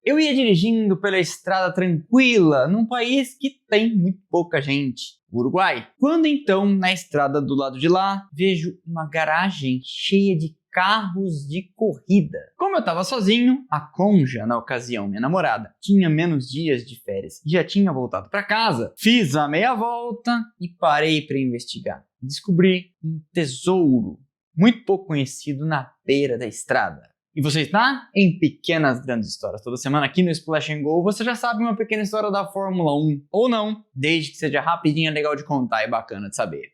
Eu ia dirigindo pela estrada tranquila, num país que tem muito pouca gente, o Uruguai. Quando então, na estrada do lado de lá, vejo uma garagem cheia de carros de corrida. Como eu estava sozinho, a Conja, na ocasião minha namorada, tinha menos dias de férias e já tinha voltado para casa. Fiz a meia volta e parei para investigar. Descobri um tesouro muito pouco conhecido na beira da estrada. E você está em Pequenas Grandes Histórias. Toda semana aqui no Splash and Go você já sabe uma pequena história da Fórmula 1 ou não, desde que seja rapidinha, legal de contar e bacana de saber.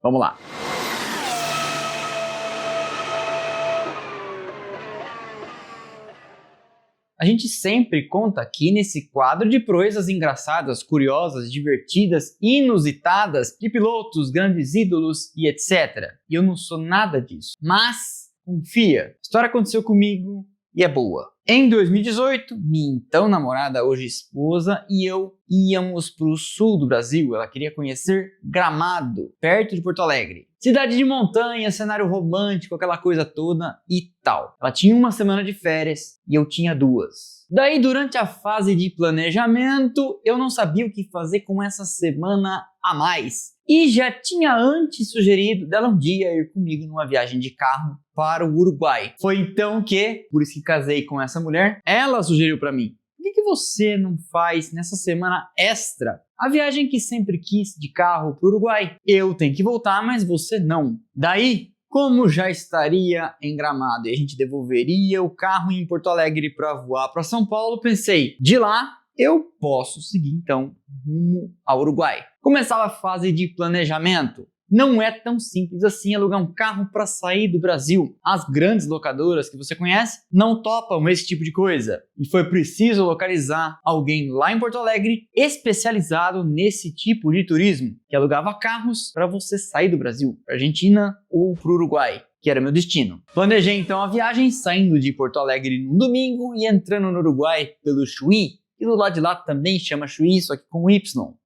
Vamos lá! A gente sempre conta aqui nesse quadro de proezas engraçadas, curiosas, divertidas, inusitadas, de pilotos, grandes ídolos e etc. E eu não sou nada disso. Mas, confia, a história aconteceu comigo e é boa. Em 2018, minha então namorada, hoje esposa, e eu íamos para o sul do Brasil. Ela queria conhecer Gramado, perto de Porto Alegre. Cidade de montanha, cenário romântico, aquela coisa toda e tal. Ela tinha uma semana de férias e eu tinha 2. Daí, durante a fase de planejamento, eu não sabia o que fazer com essa semana a mais. E já tinha antes sugerido dela um dia ir comigo numa viagem de carro para o Uruguai. Foi então que, por isso que casei com essa mulher, ela sugeriu para mim: por que você não faz nessa semana extra a viagem que sempre quis de carro para o Uruguai? Eu tenho que voltar, mas você não. Daí, como já estaria em Gramado e a gente devolveria o carro em Porto Alegre para voar para São Paulo, pensei, de lá eu posso seguir então rumo ao Uruguai. Começava a fase de planejamento. Não é tão simples assim alugar um carro para sair do Brasil. As grandes locadoras que você conhece não topam esse tipo de coisa. E foi preciso localizar alguém lá em Porto Alegre especializado nesse tipo de turismo, que alugava carros para você sair do Brasil, para Argentina ou para o Uruguai, que era meu destino. Planejei então a viagem saindo de Porto Alegre num domingo e entrando no Uruguai pelo Chuí, que do lado de lá também chama Chuí, só que com Y.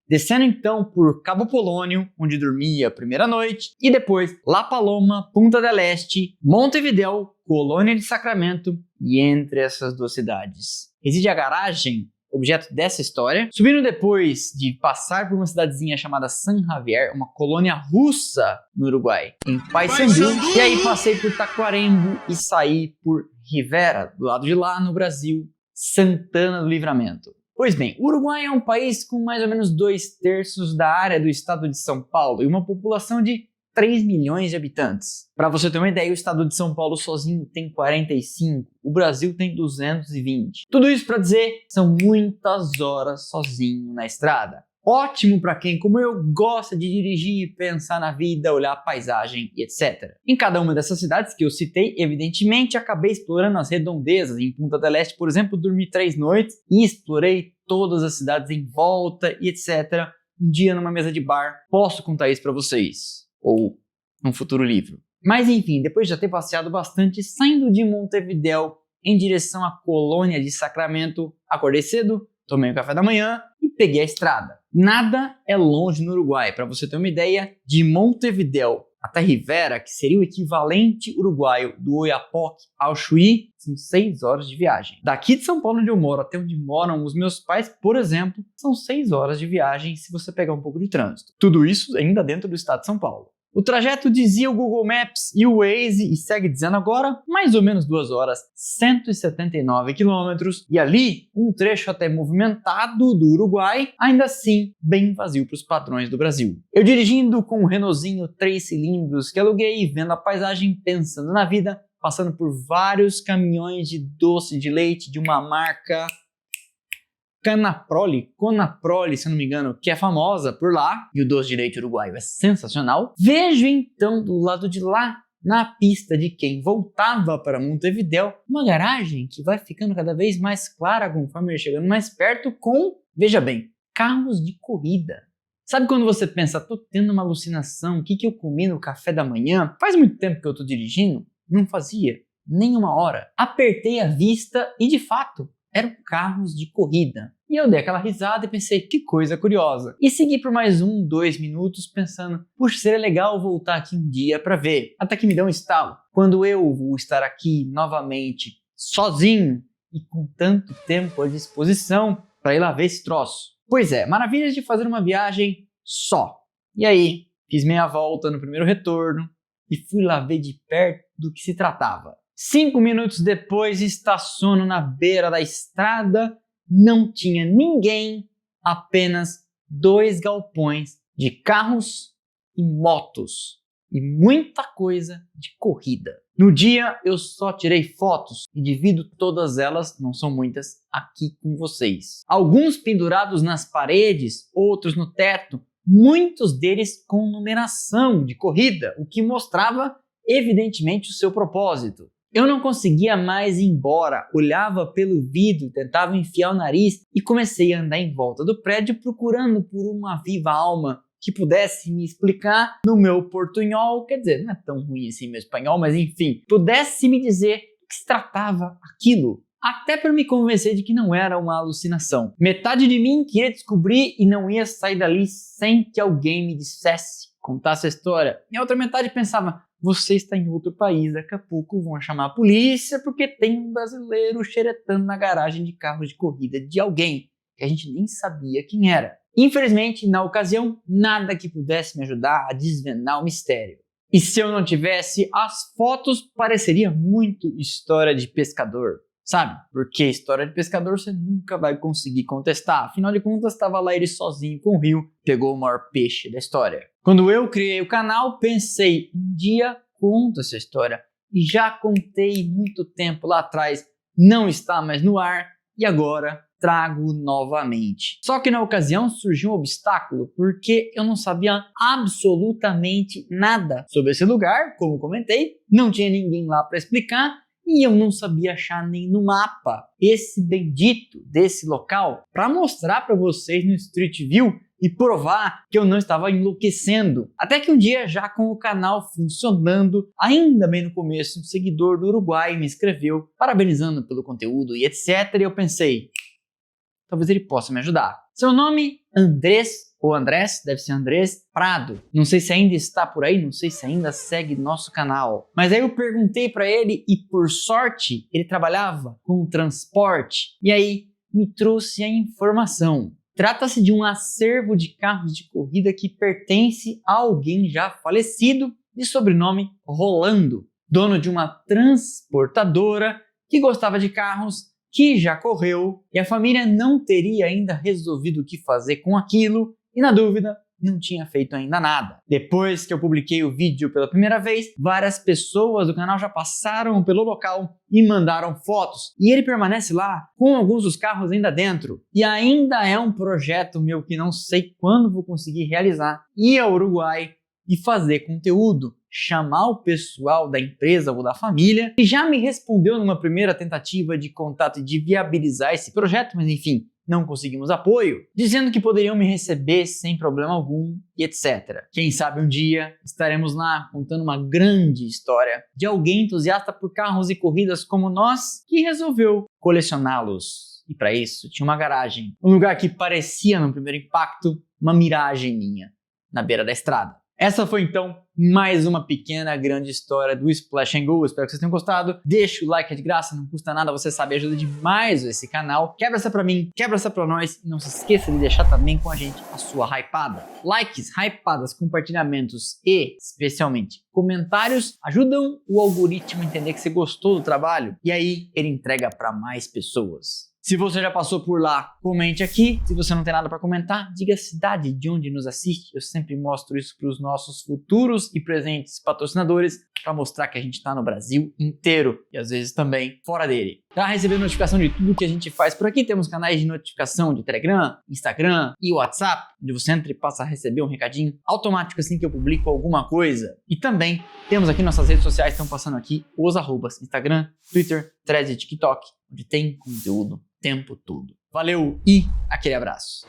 Descendo então por Cabo Polônio, onde dormia a primeira noite, e depois La Paloma, Punta del Este, Montevidéu, Colônia de Sacramento, e entre essas duas cidades reside a garagem, objeto dessa história. Subindo depois de passar por uma cidadezinha chamada San Javier, uma colônia russa no Uruguai, em Paysandú, e aí passei por Taquarembó e saí por Rivera, do lado de lá no Brasil, Santana do Livramento. Pois bem, o Uruguai é um país com mais ou menos 2/3 da área do estado de São Paulo e uma população de 3 milhões de habitantes. Para você ter uma ideia, o estado de São Paulo sozinho tem 45, o Brasil tem 220. Tudo isso para dizer, são muitas horas sozinho na estrada. Ótimo para quem, como eu, gosta de dirigir, pensar na vida, olhar a paisagem e etc. Em cada uma dessas cidades que eu citei, evidentemente, acabei explorando as redondezas. Em Punta del Este, por exemplo, dormi 3 noites e explorei todas as cidades em volta e etc. Um dia numa mesa de bar, posso contar isso para vocês. Ou num futuro livro. Mas enfim, depois de já ter passeado bastante, saindo de Montevidéu em direção à colônia de Sacramento, acordei cedo, tomei um café da manhã e peguei a estrada. Nada é longe no Uruguai. Para você ter uma ideia, de Montevidéu até Rivera, que seria o equivalente uruguaio do Oiapoque ao Chuí, são 6 horas de viagem. Daqui de São Paulo, onde eu moro, até onde moram os meus pais, por exemplo, são 6 horas de viagem se você pegar um pouco de trânsito. Tudo isso ainda dentro do estado de São Paulo. O trajeto, dizia o Google Maps e o Waze, e segue dizendo agora, mais ou menos 2 horas, 179 quilômetros, e ali, um trecho até movimentado do Uruguai, ainda assim, bem vazio para os padrões do Brasil. Eu dirigindo com um Renaultzinho 3 cilindros que aluguei, vendo a paisagem, pensando na vida, passando por vários caminhões de doce de leite de uma marca Conaprole, se eu não me engano, que é famosa por lá, e o doce de leite uruguaio é sensacional. Vejo então do lado de lá, na pista de quem voltava para Montevidéu, uma garagem que vai ficando cada vez mais clara conforme ele chegando mais perto com, veja bem, carros de corrida. Sabe quando você pensa, tô tendo uma alucinação, o que eu comi no café da manhã? Faz muito tempo que eu tô dirigindo? Não fazia nem uma hora. Apertei a vista e de fato, eram carros de corrida. E eu dei aquela risada e pensei, que coisa curiosa. E segui por mais 2 minutos pensando, puxa, seria legal voltar aqui um dia para ver. Até que me deu um estalo. Quando eu vou estar aqui novamente, sozinho, e com tanto tempo à disposição para ir lá ver esse troço? Pois é, maravilhas de fazer uma viagem só. E aí, fiz meia volta no primeiro retorno e fui lá ver de perto do que se tratava. 5 minutos depois, estaciono na beira da estrada, não tinha ninguém, apenas 2 galpões de carros e motos e muita coisa de corrida. No dia eu só tirei fotos e divido todas elas, não são muitas, aqui com vocês. Alguns pendurados nas paredes, outros no teto, muitos deles com numeração de corrida, o que mostrava evidentemente o seu propósito. Eu não conseguia mais ir embora, olhava pelo vidro, tentava enfiar o nariz e comecei a andar em volta do prédio procurando por uma viva alma que pudesse me explicar no meu portunhol, quer dizer, não é tão ruim assim meu espanhol, mas enfim, pudesse me dizer do que se tratava aquilo. Até para me convencer de que não era uma alucinação. Metade de mim queria descobrir e não ia sair dali sem que alguém me dissesse, contasse a história. E a outra metade pensava, você está em outro país, daqui a pouco vão chamar a polícia porque tem um brasileiro xeretando na garagem de carros de corrida de alguém que a gente nem sabia quem era. Infelizmente, na ocasião, nada que pudesse me ajudar a desvendar o mistério. E se eu não tivesse, as fotos pareceria muito história de pescador. Sabe? Porque história de pescador você nunca vai conseguir contestar. Afinal de contas, estava lá ele sozinho com o rio, pegou o maior peixe da história. Quando eu criei o canal, pensei, um dia conto essa história. E já contei muito tempo lá atrás, não está mais no ar, e agora trago novamente. Só que na ocasião surgiu um obstáculo, porque eu não sabia absolutamente nada sobre esse lugar, como comentei, não tinha ninguém lá para explicar, e eu não sabia achar nem no mapa esse bendito desse local para mostrar para vocês no Street View e provar que eu não estava enlouquecendo. Até que um dia, já com o canal funcionando, ainda bem no começo, um seguidor do Uruguai me escreveu parabenizando pelo conteúdo e etc. E eu pensei, talvez ele possa me ajudar. Seu nome? Andrés, ou Andrés, deve ser Andrés Prado. Não sei se ainda está por aí, não sei se ainda segue nosso canal. Mas aí eu perguntei para ele e por sorte ele trabalhava com transporte. E aí me trouxe a informação. Trata-se de um acervo de carros de corrida que pertence a alguém já falecido de sobrenome Rolando, dono de uma transportadora que gostava de carros, que já correu e a família não teria ainda resolvido o que fazer com aquilo e, na dúvida, não tinha feito ainda nada. Depois que eu publiquei o vídeo pela primeira vez, várias pessoas do canal já passaram pelo local e mandaram fotos. E ele permanece lá com alguns dos carros ainda dentro. E ainda é um projeto meu que não sei quando vou conseguir realizar. Ir ao Uruguai e fazer conteúdo. Chamar o pessoal da empresa ou da família, que já me respondeu numa primeira tentativa de contato e de viabilizar esse projeto, mas enfim, não conseguimos apoio, dizendo que poderiam me receber sem problema algum e etc. Quem sabe um dia estaremos lá contando uma grande história de alguém entusiasta por carros e corridas como nós que resolveu colecioná-los. E para isso tinha uma garagem, um lugar que parecia no primeiro impacto uma miragem minha, na beira da estrada. Essa foi então mais uma pequena grande história do Splash and Go. Espero que vocês tenham gostado. Deixa o like, é de graça, não custa nada, você sabe, ajuda demais esse canal. Quebra essa pra mim, quebra essa pra nós. E não se esqueça de deixar também com a gente a sua hypada. Likes, hypadas, compartilhamentos e, especialmente, comentários ajudam o algoritmo a entender que você gostou do trabalho. E aí ele entrega para mais pessoas. Se você já passou por lá, comente aqui. Se você não tem nada para comentar, diga a cidade de onde nos assiste. Eu sempre mostro isso para os nossos futuros e presentes patrocinadores para mostrar que a gente está no Brasil inteiro e às vezes também fora dele. Para receber notificação de tudo que a gente faz por aqui, temos canais de notificação de Telegram, Instagram e WhatsApp, onde você entra e passa a receber um recadinho automático assim que eu publico alguma coisa. E também temos aqui nossas redes sociais, estão passando aqui os arrobas, Instagram, Twitter, Threads e TikTok, onde tem conteúdo o tempo todo. Valeu e aquele abraço!